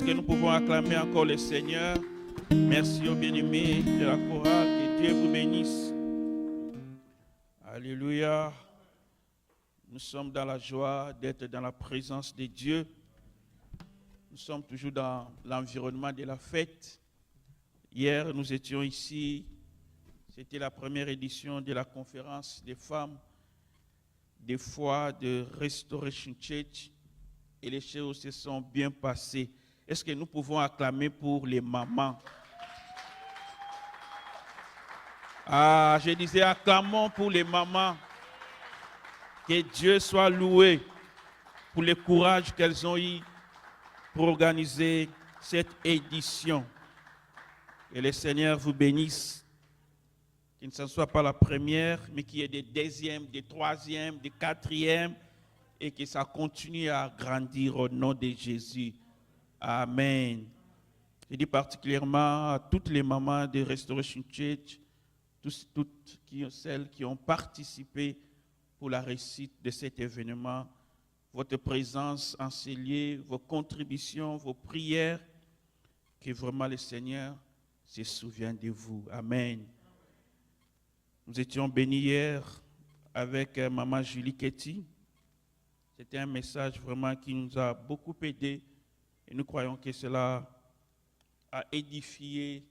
que nous pouvons acclamer encore le Seigneur? Merci aux bien-aimés de la chorale. Que Dieu vous bénisse. Alléluia. Nous sommes dans la joie d'être dans la présence de Dieu. Nous sommes toujours dans l'environnement de la fête. Hier, nous étions ici. C'était la première édition de la conférence des femmes des foi de Restoration Church. Et les choses se sont bien passées. Est-ce que nous pouvons acclamer pour les mamans? Ah, je disais acclamons pour les mamans. Que Dieu soit loué pour le courage qu'elles ont eu pour organiser cette édition. Que le Seigneur vous bénisse. Qu'il ne soit pas la première, mais qu'il y ait des deuxièmes, des troisièmes, des quatrièmes, et que ça continue à grandir au nom de Jésus. Amen. Je dis particulièrement à toutes les mamans de Restoration Church, toutes celles qui ont participé pour la réussite de cet événement, votre présence en ces lieux, vos contributions, vos prières, que vraiment le Seigneur se souvienne de vous. Amen. Nous étions bénis hier avec Maman Julie Ketty. C'était un message vraiment qui nous a beaucoup aidés et nous croyons que cela a édifié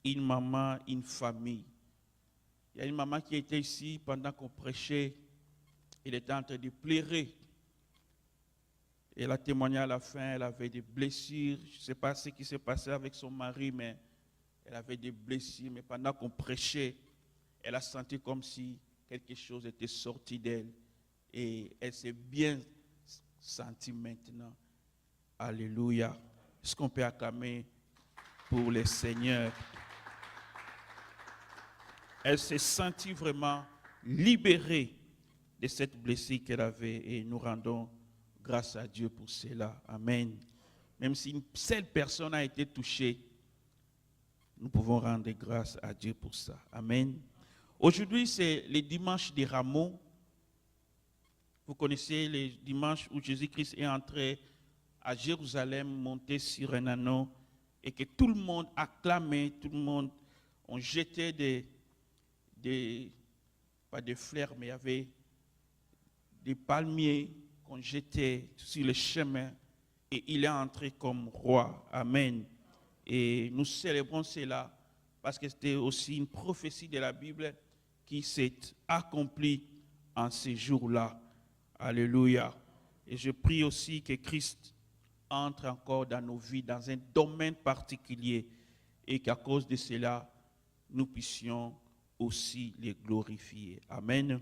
une maman, une famille. Il y a une maman qui était ici pendant qu'on prêchait. Elle était en train de pleurer. Elle a témoigné à la fin, elle avait des blessures. Je ne sais pas ce qui s'est passé avec son mari, mais elle avait des blessures. Mais pendant qu'on prêchait, elle a senti comme si quelque chose était sorti d'elle. Et elle s'est bien sentie maintenant. Alléluia. Est-ce qu'on peut acclamer pour le Seigneur? Elle s'est sentie vraiment libérée de cette blessure qu'elle avait et nous rendons grâce à Dieu pour cela. Amen. Même si une seule personne a été touchée, nous pouvons rendre grâce à Dieu pour ça. Amen. Aujourd'hui, c'est le dimanche des rameaux. Vous connaissez les dimanches où Jésus-Christ est entré à Jérusalem, monté sur un anneau, et que tout le monde acclamait, tout le monde ont jeté pas des fleurs, mais il y avait des palmiers qu'on jetait sur le chemin, et il est entré comme roi. Amen. Et nous célébrons cela parce que c'était aussi une prophétie de la Bible qui s'est accomplie en ces jours-là. Alléluia. Et je prie aussi que Christ entre encore dans nos vies, dans un domaine particulier, et qu'à cause de cela, nous puissions aussi les glorifier. Amen.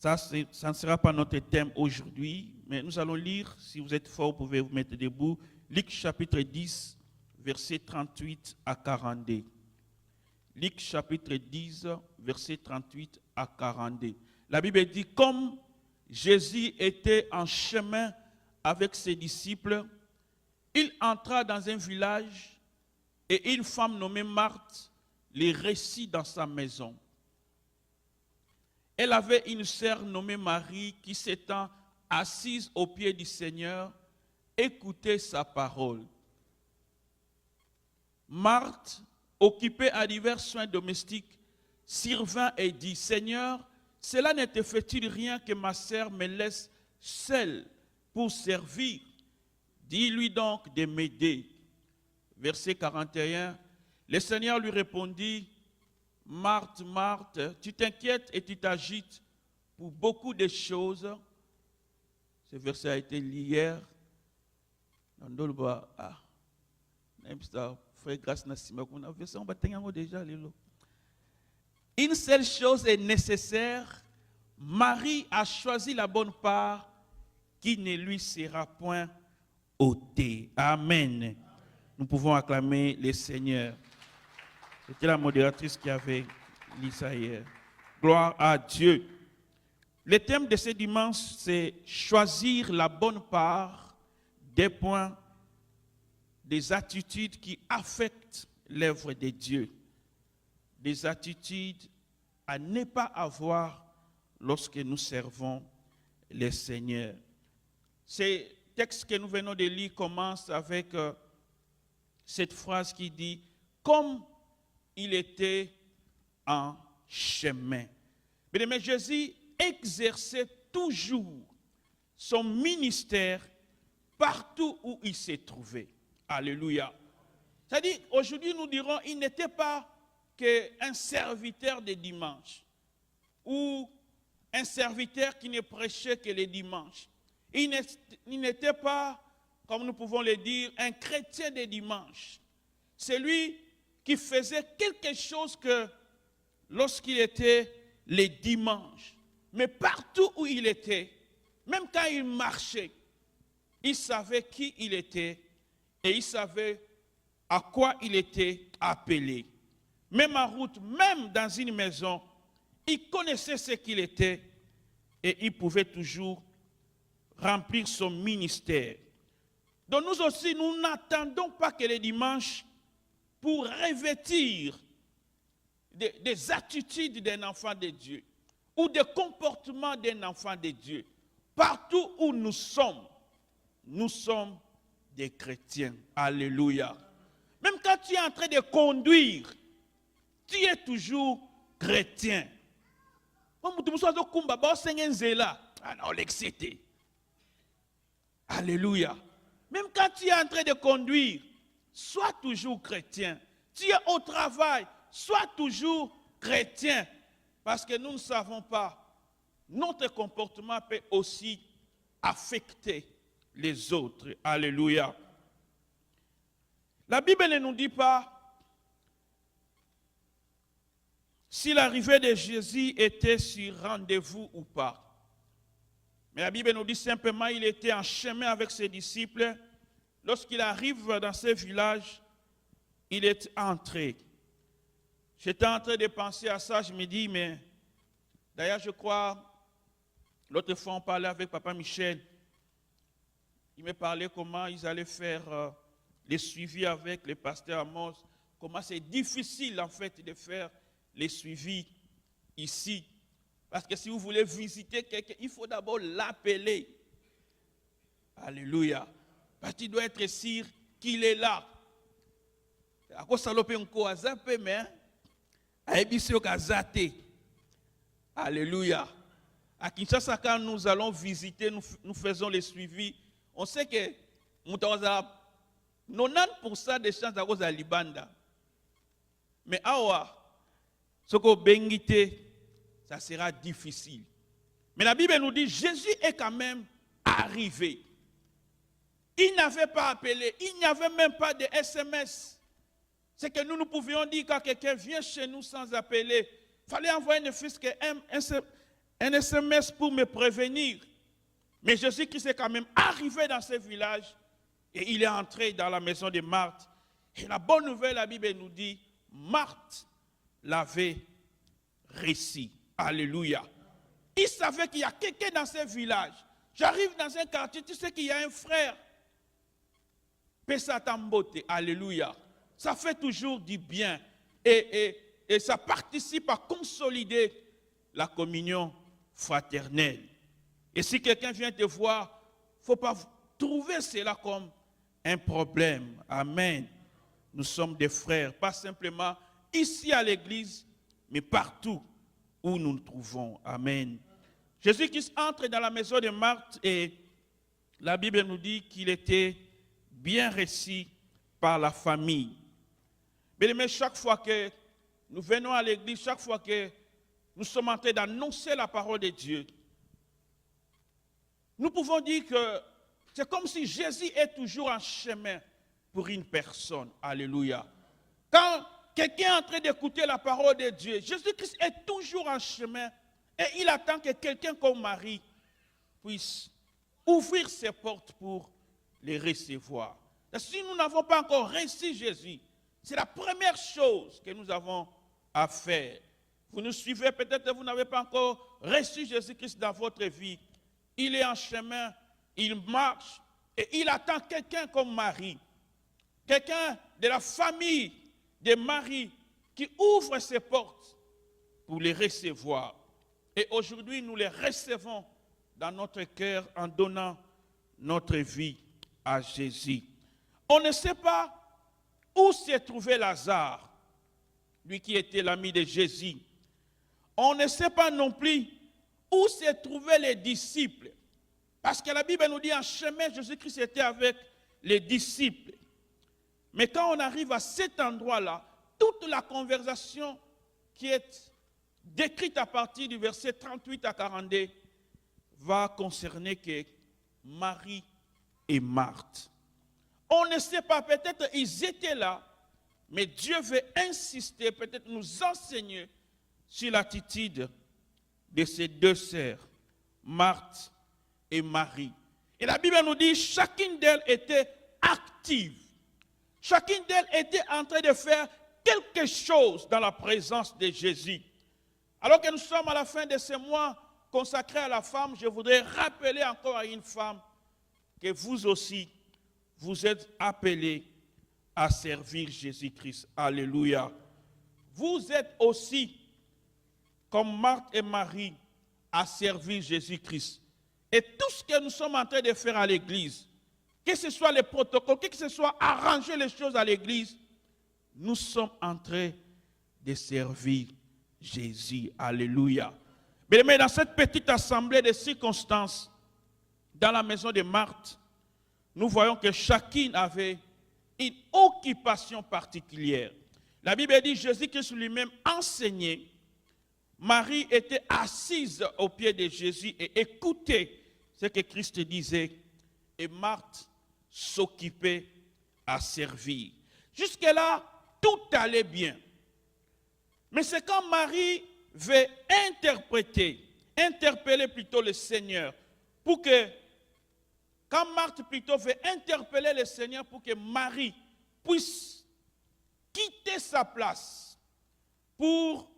Ça ne sera pas notre thème aujourd'hui, mais nous allons lire, si vous êtes fort, vous pouvez vous mettre debout, Luc chapitre 10, versets 38 à 42. Luc chapitre 10, versets 38 à 42. La Bible dit, comme Jésus était en chemin avec ses disciples, il entra dans un village et une femme nommée Marthe les reçut dans sa maison. Elle avait une sœur nommée Marie qui s'étant assise aux pieds du Seigneur, écoutait sa parole. Marthe, occupée à divers soins domestiques, survint et dit, Seigneur, cela ne te fait-il rien que ma sœur me laisse seule pour servir? Dis-lui donc de m'aider. Verset 41, le Seigneur lui répondit, Marthe, Marthe, tu t'inquiètes et tu t'agites pour beaucoup de choses. Ce verset a été lu hier. Une seule chose est nécessaire. Marie a choisi la bonne part qui ne lui sera point ôtée. Amen. Nous pouvons acclamer le Seigneur. C'était la modératrice qui avait lu ça hier. Gloire à Dieu. Le thème de ce dimanche, c'est choisir la bonne part des points, des attitudes qui affectent l'œuvre de Dieu. Des attitudes à ne pas avoir lorsque nous servons le Seigneur. C'est texte que nous venons de lire commence avec cette phrase qui dit « Comme il était en chemin ». Mais Jésus exerçait toujours son ministère partout où il s'est trouvé. Alléluia. C'est-à-dire, aujourd'hui, nous dirons, il n'était pas qu'un serviteur de dimanche ou un serviteur qui ne prêchait que les dimanches. Il n'était pas, comme nous pouvons le dire, un chrétien de dimanche. C'est lui qui faisait quelque chose que lorsqu'il était les dimanches. Mais partout où il était, même quand il marchait, il savait qui il était et il savait à quoi il était appelé. Même en route, même dans une maison, il connaissait ce qu'il était et il pouvait toujours remplir son ministère. Donc nous aussi, nous n'attendons pas que les dimanches pour revêtir des attitudes d'un enfant de Dieu ou des comportements d'un enfant de Dieu. Partout où nous sommes des chrétiens. Alléluia. Même quand tu es en train de conduire, tu es toujours chrétien. Alléluia. Même quand tu es en train de conduire, sois toujours chrétien. Tu es au travail, sois toujours chrétien. Parce que nous ne savons pas, notre comportement peut aussi affecter les autres. Alléluia. La Bible ne nous dit pas si l'arrivée de Jésus était sur rendez-vous ou pas. Mais la Bible nous dit simplement qu'il était en chemin avec ses disciples. Lorsqu'il arrive dans ce village, il est entré. J'étais en train de penser à ça, je me dis, mais d'ailleurs je crois, l'autre fois on parlait avec Papa Michel, il me parlait comment ils allaient faire les suivis avec les pasteurs Amos, comment c'est difficile en fait de faire les suivis ici. Parce que si vous voulez visiter quelqu'un, il faut d'abord l'appeler. Alléluia. Parce qu'il doit être sûr qu'il est là. Alléluia. À Kinshasa, quand nous allons visiter, nous faisons les suivis. On sait que 90% des chances à Libanda. Mais awa, ce que bengite, ça sera difficile. Mais la Bible nous dit, Jésus est quand même arrivé. Il n'avait pas appelé, il n'y avait même pas de SMS. C'est que nous pouvions dire quand quelqu'un vient chez nous sans appeler, il fallait envoyer ne fût-ce qu'un SMS pour me prévenir. Mais Jésus-Christ est quand même arrivé dans ce village et il est entré dans la maison de Marthe. Et la bonne nouvelle, la Bible nous dit, Marthe l'avait reçu. Alléluia. Il savait qu'il y a quelqu'un dans ce village. J'arrive dans un quartier, tu sais qu'il y a un frère. Pesatambote. Alléluia. Ça fait toujours du bien. Et ça participe à consolider la communion fraternelle. Et si quelqu'un vient te voir, il ne faut pas trouver cela comme un problème. Amen. Nous sommes des frères, pas simplement ici à l'église, mais partout où nous nous trouvons. Amen. Jésus-Christ entre dans la maison de Marthe et la Bible nous dit qu'il était bien reçu par la famille. Mais chaque fois que nous venons à l'église, chaque fois que nous sommes en train d'annoncer la parole de Dieu, nous pouvons dire que c'est comme si Jésus est toujours en chemin pour une personne. Alléluia. Quand quelqu'un est en train d'écouter la parole de Dieu, Jésus-Christ est toujours en chemin et il attend que quelqu'un comme Marie puisse ouvrir ses portes pour les recevoir. Et si nous n'avons pas encore reçu Jésus, c'est la première chose que nous avons à faire. Vous nous suivez, peut-être que vous n'avez pas encore reçu Jésus-Christ dans votre vie. Il est en chemin, il marche et il attend quelqu'un comme Marie. Quelqu'un de la famille de Marie qui ouvre ses portes pour les recevoir. Et aujourd'hui, nous les recevons dans notre cœur en donnant notre vie à Jésus. On ne sait pas où s'est trouvé Lazare, lui qui était l'ami de Jésus. On ne sait pas non plus où s'est trouvé les disciples. Parce que la Bible nous dit en chemin, Jésus-Christ était avec les disciples. Mais quand on arrive à cet endroit-là, toute la conversation qui est décrite à partir du verset 38 à 42 va concerner que Marie et Marthe. On ne sait pas, peut-être ils étaient là, mais Dieu veut insister, peut-être nous enseigner sur l'attitude de ces deux sœurs, Marthe et Marie. Et la Bible nous dit, chacune d'elles était active. Chacune d'elles était en train de faire quelque chose dans la présence de Jésus. Alors que nous sommes à la fin de ce mois consacré à la femme, je voudrais rappeler encore à une femme que vous aussi, vous êtes appelés à servir Jésus-Christ. Alléluia. Vous êtes aussi, comme Marthe et Marie, à servir Jésus-Christ. Et tout ce que nous sommes en train de faire à l'église, que ce soit les protocoles, que ce soit arranger les choses à l'église, nous sommes en train de servir Jésus. Alléluia. Mais dans cette petite assemblée de circonstances, dans la maison de Marthe, nous voyons que chacune avait une occupation particulière. La Bible dit, Jésus-Christ lui-même enseignait. Marie était assise au pied de Jésus et écoutait ce que Christ disait. Et Marthe s'occupait à servir. Jusque-là, tout allait bien. Mais c'est quand Marie veut interpeller plutôt le Seigneur, pour que, quand Marthe plutôt veut interpeller le Seigneur pour que Marie puisse quitter sa place pour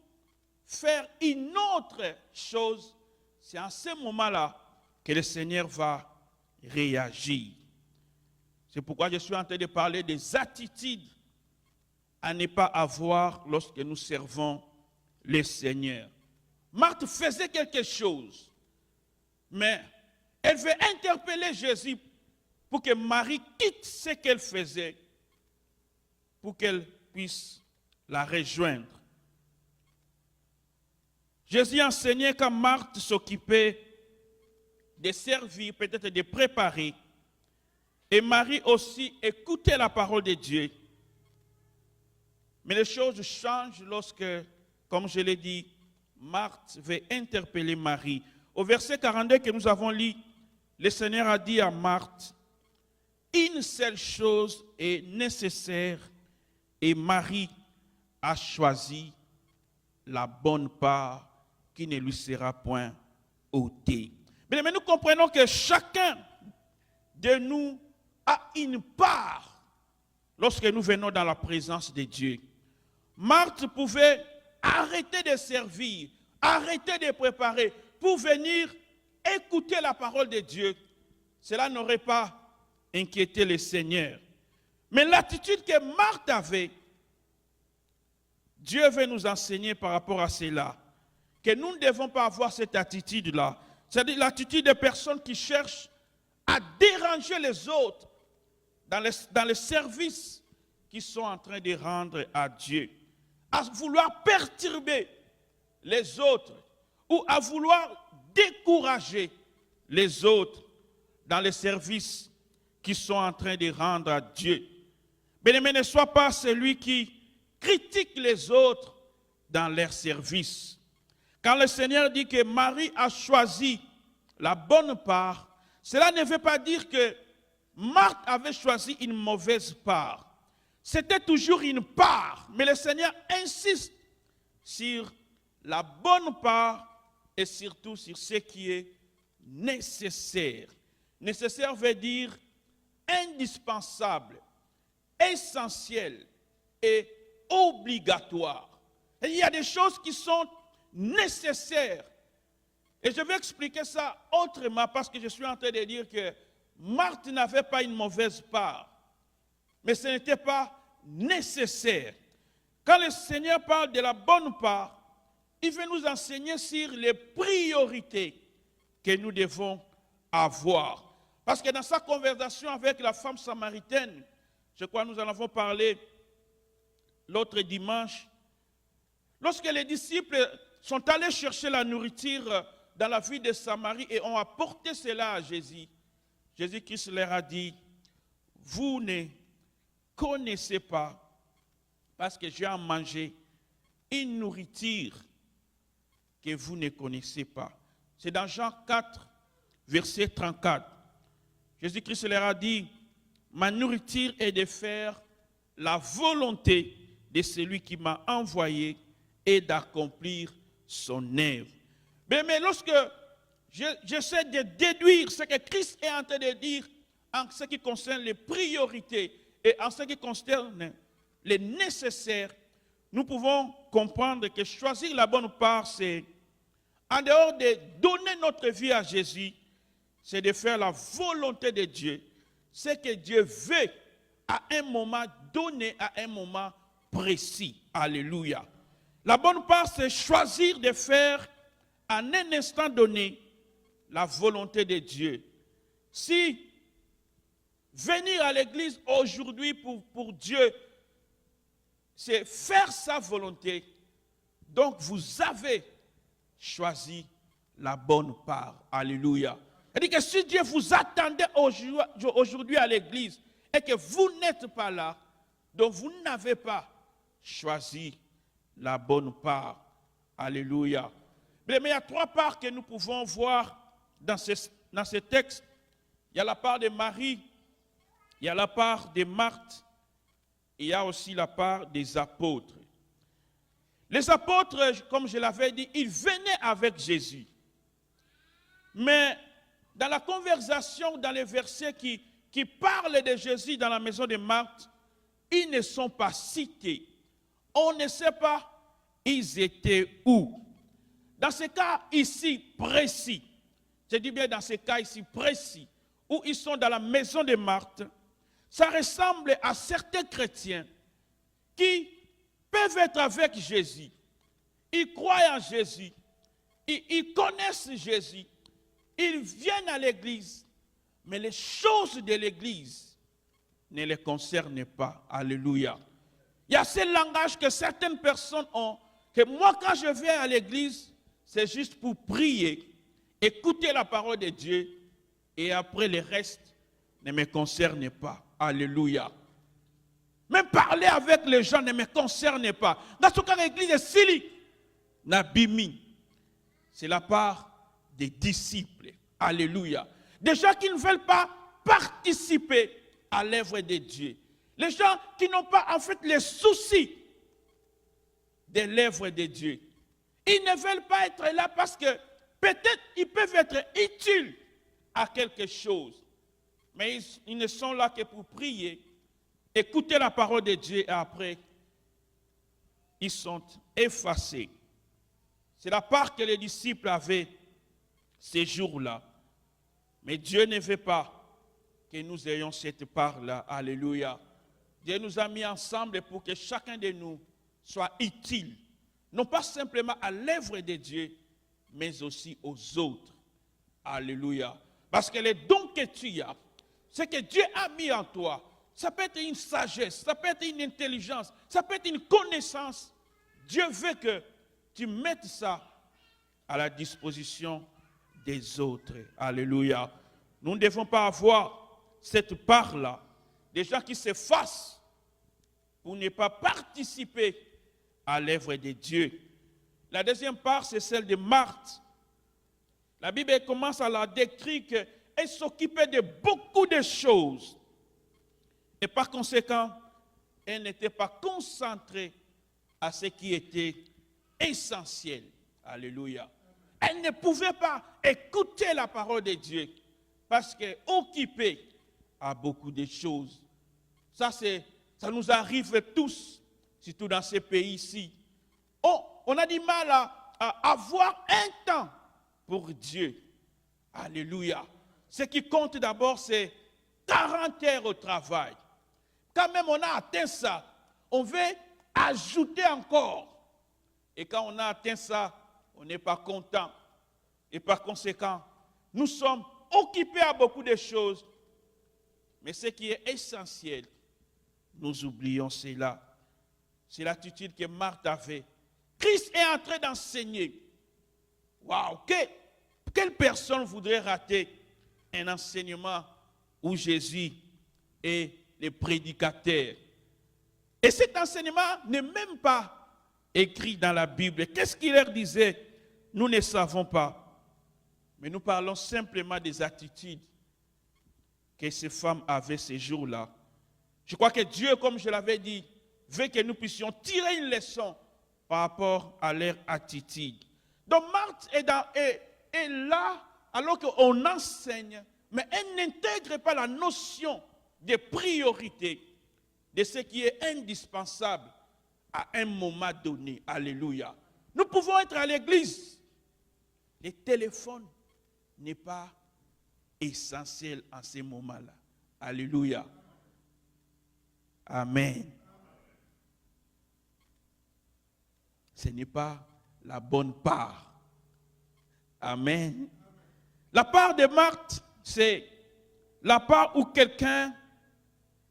faire une autre chose, c'est à ce moment-là que le Seigneur va réagir. C'est pourquoi je suis en train de parler des attitudes à ne pas avoir lorsque nous servons le Seigneur. Marthe faisait quelque chose, mais elle veut interpeller Jésus pour que Marie quitte ce qu'elle faisait, pour qu'elle puisse la rejoindre. Jésus enseignait quand Marthe s'occupait de servir, peut-être de préparer, et Marie aussi écoutait la parole de Dieu. Mais les choses changent lorsque, comme je l'ai dit, Marthe veut interpeller Marie. Au verset 42 que nous avons lu, le Seigneur a dit à Marthe, une seule chose est nécessaire et Marie a choisi la bonne part qui ne lui sera point ôtée. Mais nous comprenons que chacun de nous a une part lorsque nous venons dans la présence de Dieu. Marthe pouvait arrêter de servir, arrêter de préparer pour venir écouter la parole de Dieu. Cela n'aurait pas inquiété le Seigneur. Mais l'attitude que Marthe avait, Dieu veut nous enseigner par rapport à cela, que nous ne devons pas avoir cette attitude-là. C'est-à-dire l'attitude des personnes qui cherchent à déranger les autres dans les services qu'ils sont en train de rendre à Dieu. À vouloir perturber les autres ou à vouloir décourager les autres dans les services qu'ils sont en train de rendre à Dieu. Bien-aimé, ne sois pas celui qui critique les autres dans leur service. Quand le Seigneur dit que Marie a choisi la bonne part, cela ne veut pas dire que Marthe avait choisi une mauvaise part. C'était toujours une part, mais le Seigneur insiste sur la bonne part et surtout sur ce qui est nécessaire. Nécessaire veut dire indispensable, essentiel et obligatoire. Et il y a des choses qui sont nécessaires. Et je vais expliquer ça autrement parce que je suis en train de dire que Marthe n'avait pas une mauvaise part, mais ce n'était pas nécessaire. Quand le Seigneur parle de la bonne part, il veut nous enseigner sur les priorités que nous devons avoir. Parce que dans sa conversation avec la femme samaritaine, je crois que nous en avons parlé l'autre dimanche, lorsque les disciples sont allés chercher la nourriture dans la ville de Samarie et ont apporté cela à Jésus, Jésus-Christ leur a dit, vous ne connaissez pas, parce que j'ai à manger une nourriture que vous ne connaissez pas. C'est dans Jean 4, verset 34. Jésus-Christ leur a dit, ma nourriture est de faire la volonté de celui qui m'a envoyé et d'accomplir son œuvre. Mais lorsque j'essaie de déduire ce que Christ est en train de dire en ce qui concerne les priorités et en ce qui concerne les nécessaires, nous pouvons comprendre que choisir la bonne part, c'est, en dehors de donner notre vie à Jésus, c'est de faire la volonté de Dieu, ce que Dieu veut à un moment donné, à un moment précis. Alléluia. La bonne part, c'est choisir de faire en un instant donné la volonté de Dieu. Si venir à l'église aujourd'hui pour Dieu, c'est faire sa volonté, donc vous avez choisi la bonne part. Alléluia. C'est-à-dire que si Dieu vous attendait aujourd'hui à l'église et que vous n'êtes pas là, donc vous n'avez pas choisi la bonne part. Alléluia. Mais il y a trois parts que nous pouvons voir dans ce texte. Il y a la part de Marie, il y a la part de Marthe, et il y a aussi la part des apôtres. Les apôtres, comme je l'avais dit, ils venaient avec Jésus. Mais dans la conversation, dans les versets qui parlent de Jésus dans la maison de Marthe, ils ne sont pas cités. On ne sait pas ils étaient où. Dans ce cas ici précis, je dis bien dans ce cas ici précis, où ils sont dans la maison de Marthe, ça ressemble à certains chrétiens qui peuvent être avec Jésus. Ils croient en Jésus, ils connaissent Jésus, ils viennent à l'église, mais les choses de l'église ne les concernent pas. Alléluia. Il y a ce langage que certaines personnes ont, que moi quand je viens à l'église, c'est juste pour prier, écouter la parole de Dieu, et après le reste ne me concerne pas. Alléluia. Même parler avec les gens ne me concerne pas. Dans ce cas, l'église est Sili, Nabimi. C'est la part des disciples. Alléluia. Des gens qui ne veulent pas participer à l'œuvre de Dieu. Les gens qui n'ont pas en fait les soucis de l'œuvre de Dieu. Ils ne veulent pas être là parce que peut-être ils peuvent être utiles à quelque chose. Mais ils ne sont là que pour prier, écouter la parole de Dieu et après, ils sont effacés. C'est la part que les disciples avaient ces jours-là. Mais Dieu ne veut pas que nous ayons cette part-là. Alléluia. Dieu nous a mis ensemble pour que chacun de nous soit utile. Non pas simplement à l'œuvre de Dieu, mais aussi aux autres. Alléluia. Parce que les dons que tu as, ce que Dieu a mis en toi, ça peut être une sagesse, ça peut être une intelligence, ça peut être une connaissance. Dieu veut que tu mettes ça à la disposition des autres. Alléluia. Nous ne devons pas avoir cette part-là. Des gens qui s'effacent pour ne pas participer à l'œuvre de Dieu. La deuxième part, c'est celle de Marthe. La Bible commence à la décrire qu'elle s'occupait de beaucoup de choses. Et par conséquent, elle n'était pas concentrée à ce qui était essentiel. Alléluia. Elle ne pouvait pas écouter la parole de Dieu parce qu'elle occupée à beaucoup de choses. Ça nous arrive tous, surtout dans ces pays-ci. On a du mal à avoir un temps pour Dieu. Alléluia. Ce qui compte d'abord, c'est 40 heures au travail. Quand même on a atteint ça, on veut ajouter encore. Et quand on a atteint ça, on n'est pas content. Et par conséquent, nous sommes occupés à beaucoup de choses. Mais ce qui est essentiel, nous oublions cela. C'est l'attitude que Marthe avait. Christ est en train d'enseigner. Waouh! Quelle personne voudrait rater un enseignement où Jésus est le prédicateur? Et cet enseignement n'est même pas écrit dans la Bible. Qu'est-ce qu'il leur disait? Nous ne savons pas. Mais nous parlons simplement des attitudes que ces femmes avaient ces jours-là. Je crois que Dieu, comme je l'avais dit, veut que nous puissions tirer une leçon par rapport à leur attitude. Donc Marthe est là alors qu'on enseigne, mais elle n'intègre pas la notion de priorité, de ce qui est indispensable à un moment donné. Alléluia. Nous pouvons être à l'église. Le téléphone n'est pas essentiel en ces moments-là. Alléluia. Amen. Ce n'est pas la bonne part. Amen. La part de Marthe, c'est la part où quelqu'un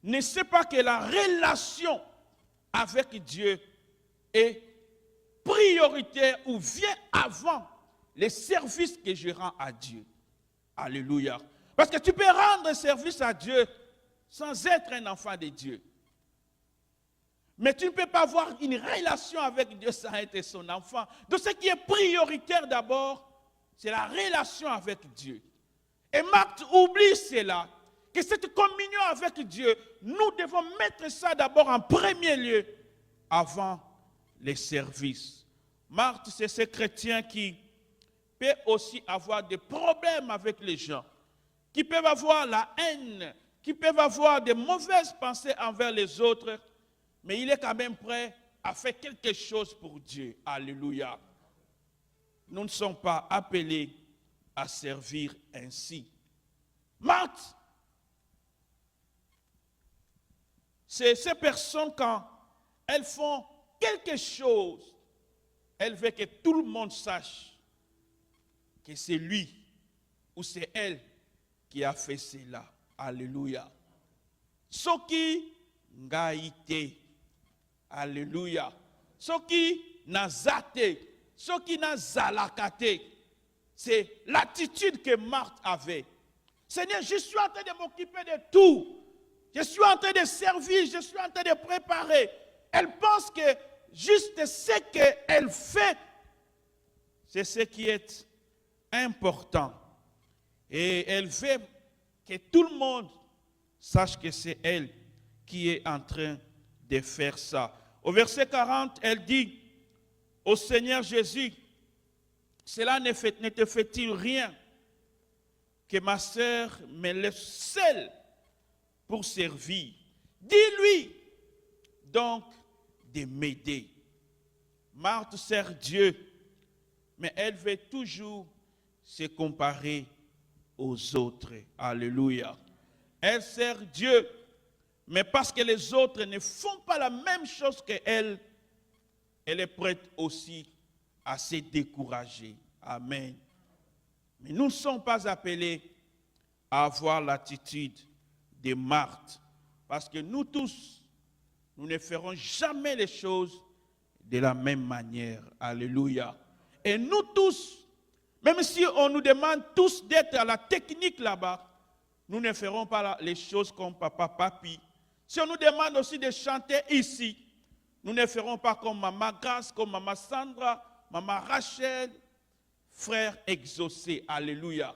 ne sait pas que la relation avec Dieu est prioritaire ou vient avant les services que je rends à Dieu. Alléluia. Parce que tu peux rendre service à Dieu sans être un enfant de Dieu. Mais tu ne peux pas avoir une relation avec Dieu sans être son enfant. Donc ce qui est prioritaire d'abord, c'est la relation avec Dieu. Et Marthe oublie cela, que cette communion avec Dieu, nous devons mettre ça d'abord en premier lieu, avant les services. Marthe, c'est ce chrétien qui peut aussi avoir des problèmes avec les gens, qui peuvent avoir la haine, qui peuvent avoir des mauvaises pensées envers les autres, mais il est quand même prêt à faire quelque chose pour Dieu. Alléluia. Nous ne sommes pas appelés à servir ainsi. Marthe, c'est ces personnes quand elles font quelque chose, elles veulent que tout le monde sache que c'est lui ou c'est elle qui a fait cela. Alléluia. Soki ngaïté. Alléluia. Soki nazate. Soki nazalakate. C'est l'attitude que Marthe avait. Seigneur, je suis en train de m'occuper de tout. Je suis en train de servir, je suis en train de préparer. Elle pense que juste ce qu'elle fait, c'est ce qui est important. Et elle veut que tout le monde sache que c'est elle qui est en train de faire ça. Au verset 40, elle dit au Seigneur Jésus, cela ne te fait-il rien que ma sœur me laisse seule pour servir? Dis-lui donc de m'aider. Marthe sert Dieu, mais elle veut toujours se comparer aux autres. Alléluia. Elle sert Dieu, mais parce que les autres ne font pas la même chose qu'elle, elle est prête aussi à se décourager. Amen. Mais nous ne sommes pas appelés à avoir l'attitude de Marthe, parce que nous tous, nous ne ferons jamais les choses de la même manière. Alléluia. Et nous tous, même si on nous demande tous d'être à la technique là-bas, nous ne ferons pas les choses comme papa, papi. Si on nous demande aussi de chanter ici, nous ne ferons pas comme maman Grace, comme maman Sandra, maman Rachel, frère exaucé. Alléluia.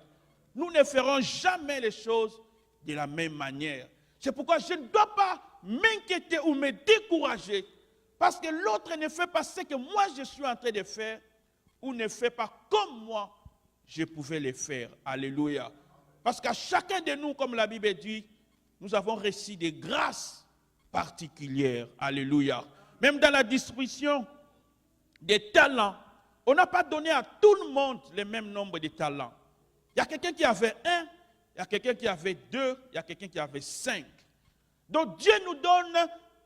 Nous ne ferons jamais les choses de la même manière. C'est pourquoi je ne dois pas m'inquiéter ou me décourager parce que l'autre ne fait pas ce que moi je suis en train de faire ou ne fait pas comme moi je pouvais le faire. Alléluia. Parce qu'à chacun de nous, comme la Bible dit, nous avons reçu des grâces particulières. Alléluia. Même dans la distribution des talents, on n'a pas donné à tout le monde le même nombre de talents. Il y a quelqu'un qui avait 1, il y a quelqu'un qui avait 2, il y a quelqu'un qui avait 5. Donc Dieu nous donne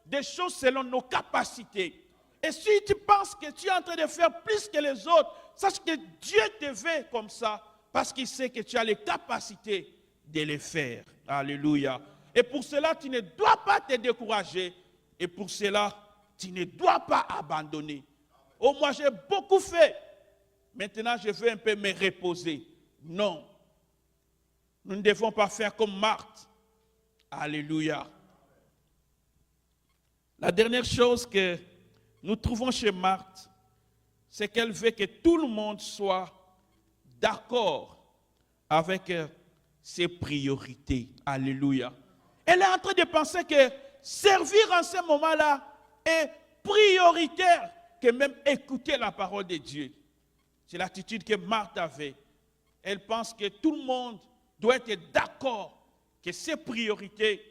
des choses selon nos capacités. Et si tu penses que tu es en train de faire plus que les autres, sache que Dieu te veut comme ça parce qu'il sait que tu as les capacités de les faire. Alléluia. Et pour cela, tu ne dois pas te décourager. Et pour cela, tu ne dois pas abandonner. Oh, moi, j'ai beaucoup fait. Maintenant, je veux un peu me reposer. Non. Nous ne devons pas faire comme Marthe. Alléluia. La dernière chose que nous trouvons chez Marthe, c'est qu'elle veut que tout le monde soit d'accord avec ses priorités. Alléluia. Elle est en train de penser que servir en ce moment-là est prioritaire que même écouter la parole de Dieu. C'est l'attitude que Marthe avait. Elle pense que tout le monde doit être d'accord, que ses priorités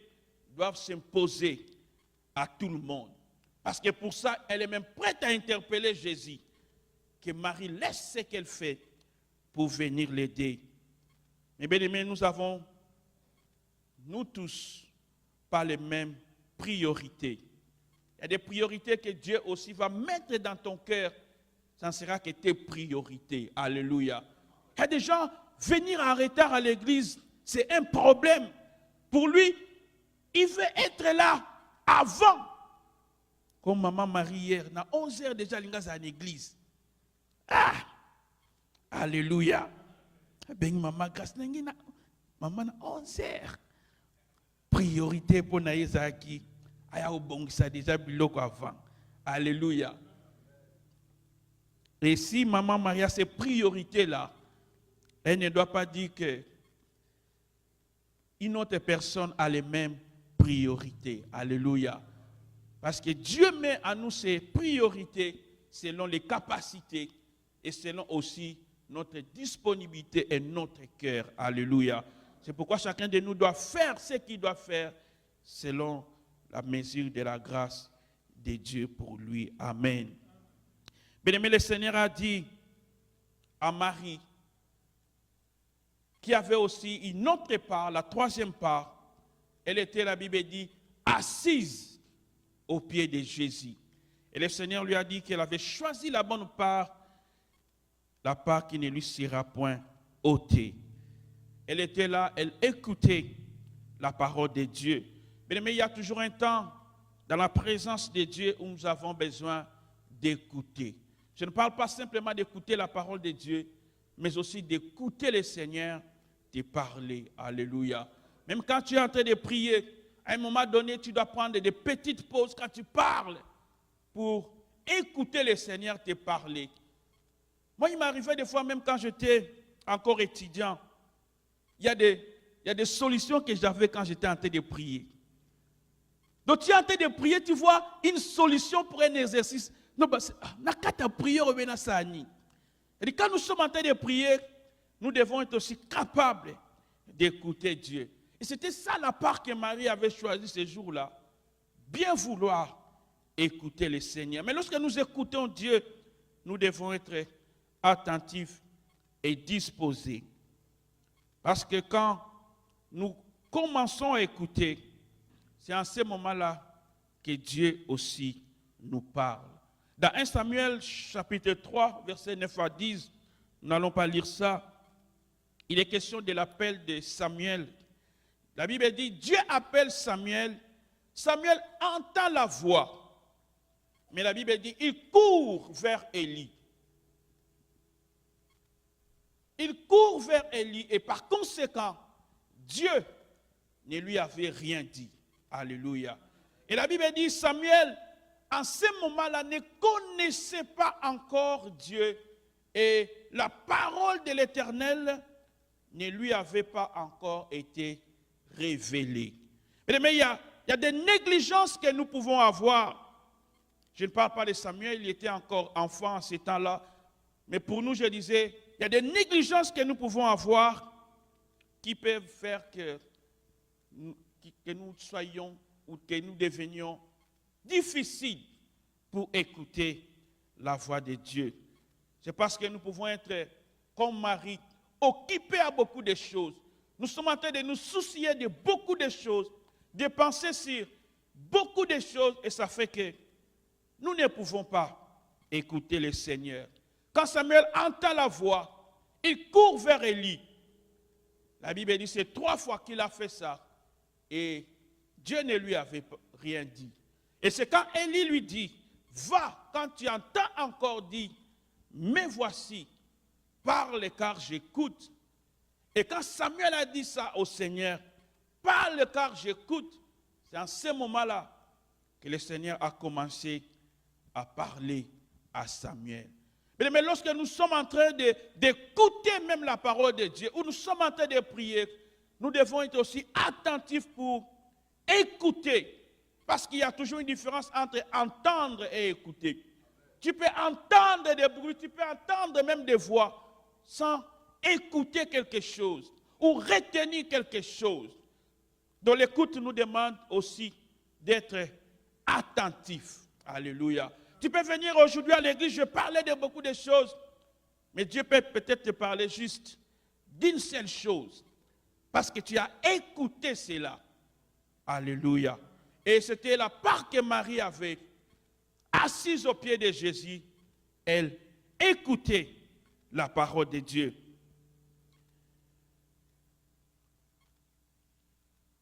doivent s'imposer à tout le monde. Parce que pour ça, elle est même prête à interpeller Jésus. Que Marie laisse ce qu'elle fait pour venir l'aider. Mais bien aimés, nous avons, nous tous, pas les mêmes priorités. Il y a des priorités que Dieu aussi va mettre dans ton cœur. Ça ne sera que tes priorités. Alléluia. Il y a des gens, venir en retard à l'église, c'est un problème. Pour lui, il veut être là avant. Comme maman Marie hier, à 11h déjà, il est à l'église. Ah! Alléluia. Ben maman, grâce maman, 11h. Priorité pour Naïsaki. Aya obongisa déjà biloko avant. Alléluia. Et si maman Maria, ces priorités-là, elle ne doit pas dire que une autre personne a les mêmes priorités. Alléluia. Parce que Dieu met à nous ses priorités selon les capacités et selon aussi notre disponibilité et notre cœur. Alléluia. C'est pourquoi chacun de nous doit faire ce qu'il doit faire selon la mesure de la grâce de Dieu pour lui. Amen. Bien-aimé, le Seigneur a dit à Marie, qui avait aussi une autre part, la troisième part, elle était, la Bible dit, assise aux pieds de Jésus. Et le Seigneur lui a dit qu'elle avait choisi la bonne part, la part qui ne lui sera point ôtée. Elle était là, elle écoutait la parole de Dieu. Mais il y a toujours un temps dans la présence de Dieu où nous avons besoin d'écouter. Je ne parle pas simplement d'écouter la parole de Dieu, mais aussi d'écouter le Seigneur te parler. Alléluia. Même quand tu es en train de prier, à un moment donné, tu dois prendre des petites pauses quand tu parles pour écouter le Seigneur te parler. Moi, il m'arrivait des fois, même quand j'étais encore étudiant, il y a des solutions que j'avais quand j'étais en train de prier. Donc, tu es en train de prier, tu vois une solution pour un exercice. Non, c'est ta prière au Benasani. Et quand nous sommes en train de prier, nous devons être aussi capables d'écouter Dieu. Et c'était ça la part que Marie avait choisie ce jour-là. Bien vouloir écouter le Seigneur. Mais lorsque nous écoutons Dieu, nous devons être attentifs et disposés. Parce que quand nous commençons à écouter, c'est en ce moment-là que Dieu aussi nous parle. Dans 1 Samuel chapitre 3, versets 9 à 10, nous n'allons pas lire ça. Il est question de l'appel de Samuel. La Bible dit, Dieu appelle Samuel. Samuel entend la voix. Mais la Bible dit, il court vers Élie. Il court vers Élie et par conséquent, Dieu ne lui avait rien dit. Alléluia. Et la Bible dit, Samuel, en ce moment-là, ne connaissait pas encore Dieu et la parole de l'Éternel ne lui avait pas encore été révélée. Mais il y a des négligences que nous pouvons avoir. Je ne parle pas de Samuel, il était encore enfant en ces temps-là. Mais pour nous, je disais, il y a des négligences que nous pouvons avoir qui peuvent faire que nous soyons ou que nous devenions difficiles pour écouter la voix de Dieu. C'est parce que nous pouvons être comme Marie, occupés à beaucoup de choses. Nous sommes en train de nous soucier de beaucoup de choses, de penser sur beaucoup de choses, et ça fait que nous ne pouvons pas écouter le Seigneur. Quand Samuel entend la voix, Il court vers Élie. La Bible dit c'est 3 fois qu'il a fait ça. Et Dieu ne lui avait rien dit. Et c'est quand Élie lui dit, va, quand tu entends encore dire, mais voici, parle car j'écoute. Et quand Samuel a dit ça au Seigneur, parle car j'écoute, c'est en ce moment-là que le Seigneur a commencé à parler à Samuel. Mais lorsque nous sommes en train d'écouter même la parole de Dieu, ou nous sommes en train de prier, nous devons être aussi attentifs pour écouter. Parce qu'il y a toujours une différence entre entendre et écouter. Tu peux entendre des bruits, tu peux entendre même des voix, sans écouter quelque chose, ou retenir quelque chose. Donc l'écoute nous demande aussi d'être attentif. Alléluia. Tu peux venir aujourd'hui à l'église, je parlais de beaucoup de choses, mais Dieu peut peut-être te parler juste d'une seule chose, parce que tu as écouté cela. Alléluia. Et c'était la part que Marie avait, assise au pied de Jésus, elle écoutait la parole de Dieu.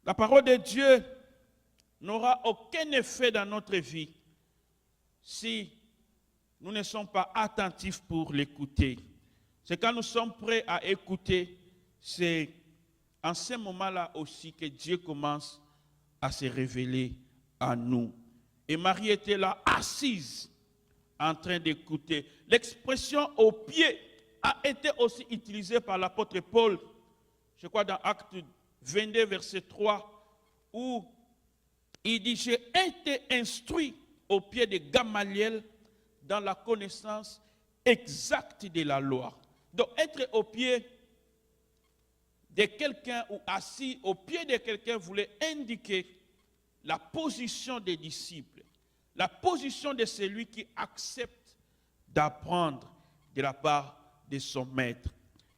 La parole de Dieu n'aura aucun effet dans notre vie si nous ne sommes pas attentifs pour l'écouter. C'est quand nous sommes prêts à écouter, c'est en ce moment-là aussi que Dieu commence à se révéler à nous. Et Marie était là, assise, en train d'écouter. L'expression au pied a été aussi utilisée par l'apôtre Paul, je crois dans Acte 22, verset 3, où il dit, j'ai été instruit au pied de Gamaliel dans la connaissance exacte de la loi. Donc être au pied de quelqu'un ou assis au pied de quelqu'un voulait indiquer la position des disciples, la position de celui qui accepte d'apprendre de la part de son maître.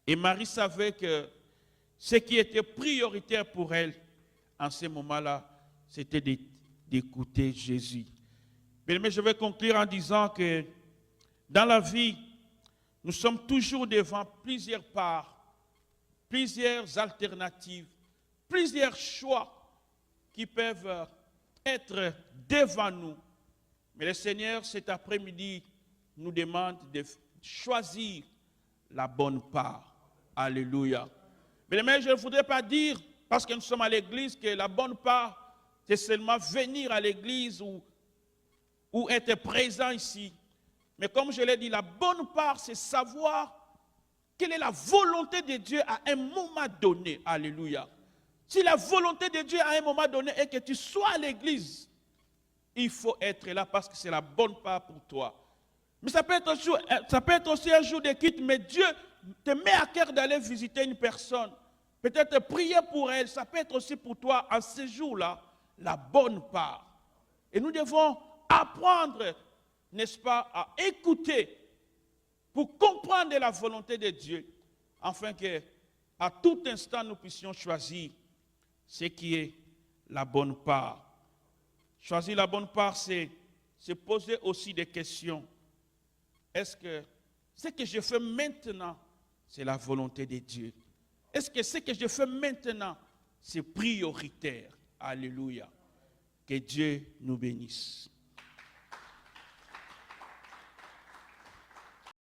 Et Marie savait que ce qui était prioritaire pour elle en ce moment-là, c'était d'écouter Jésus. Mais je vais conclure en disant que dans la vie, nous sommes toujours devant plusieurs parts, plusieurs alternatives, plusieurs choix qui peuvent être devant nous. Mais le Seigneur, cet après-midi, nous demande de choisir la bonne part. Alléluia. Mais je ne voudrais pas dire, parce que nous sommes à l'église, que la bonne part, c'est seulement venir à l'église ou être présent ici. Mais comme je l'ai dit, la bonne part, c'est savoir quelle est la volonté de Dieu à un moment donné. Alléluia. Si la volonté de Dieu à un moment donné est que tu sois à l'église, il faut être là parce que c'est la bonne part pour toi. Mais ça peut être aussi un jour de quitte, mais Dieu te met à cœur d'aller visiter une personne. Peut-être prier pour elle, ça peut être aussi pour toi en ce jour-là, la bonne part. Et nous devons apprendre, n'est-ce pas, à écouter pour comprendre la volonté de Dieu, afin que à tout instant nous puissions choisir ce qui est la bonne part. Choisir la bonne part, c'est se poser aussi des questions. Est-ce que ce que je fais maintenant, c'est la volonté de Dieu? Est-ce que ce que je fais maintenant, c'est prioritaire? Alléluia. Que Dieu nous bénisse.